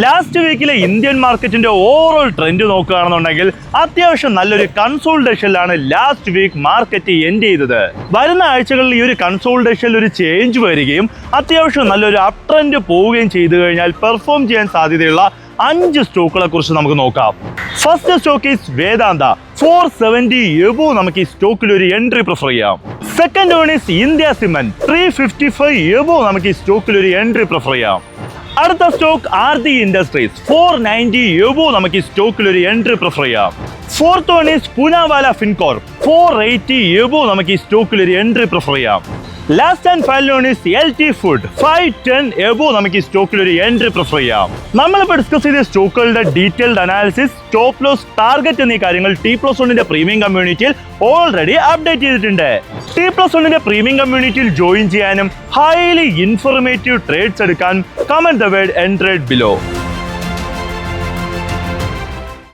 Last വീക്കിലെ Indian മാർക്കറ്റിന്റെ overall trend നോക്കുകയാണെന്നുണ്ടെങ്കിൽ അത്യാവശ്യം നല്ലൊരു കൺസോൾട്ടേഷനിലാണ് ലാസ്റ്റ് വീക്ക് മാർക്കറ്റ് എൻഡ് ചെയ്തത്. വരുന്ന ആഴ്ചകളിൽ ഈ ഒരു കൺസോൾട്ടേഷനിൽ ഒരു ചേഞ്ച് വരികയും അത്യാവശ്യം നല്ലൊരു അപ് ട്രെൻഡ് പോവുകയും ചെയ്തു കഴിഞ്ഞാൽ പെർഫോം ചെയ്യാൻ സാധ്യതയുള്ള 5 സ്റ്റോക്കുകളെ കുറിച്ച് നമുക്ക് നോക്കാം. First stock is Vedanta. 470 above നമുക്ക് ഈ സ്റ്റോക്കിൽ ഒരു എൻട്രി പ്രിഫർ ചെയ്യാം. Second one is India cement. 355 above നമുക്ക് ഈ സ്റ്റോക്കിൽ ഒരു എൻട്രി പ്രിഫർ ചെയ്യാം. അടുത്ത സ്റ്റോക്ക് ആർതി ഇൻഡസ്ട്രീസ്. 490 എബോ നമുക്ക് ഈ സ്റ്റോക്കിൽ ഒരു എൻട്രി പ്രിഫർ ചെയ്യാം. Fourth one is Poonawalla Fincorp. 480 above നമുക്ക് ഈ സ്റ്റോക്കിൽ ഒരു എൻട്രി പ്രിഫർ ചെയ്യാം. Last and final one is LT food. 510 above നമുക്ക് ഈ സ്റ്റോക്കിൽ ഒരു എൻട്രി പ്രിഫർ ചെയ്യാം. നമ്മളിപ്പോൾ ഡിസ്കസ് ചെയ്ത സ്റ്റോക്കുകളുടെ detailed analysis, stop loss, target എന്നീ കാര്യങ്ങൾ T+1 പ്രീമിയം കമ്മ്യൂണിറ്റിയിൽ ഓൾറെഡി അപ്ഡേറ്റ് ചെയ്തിട്ടുണ്ട്. T+1 പ്രീമിയം കമ്മ്യൂണിറ്റിയിൽ ജോയിൻ ചെയ്യാനും ഹൈലി ഇൻഫോർമേറ്റീവ് ട്രേഡ്സ് എടുക്കാനും കമന്റ് ദ വേർഡ് എൻട്രേഡ് ബിലോ.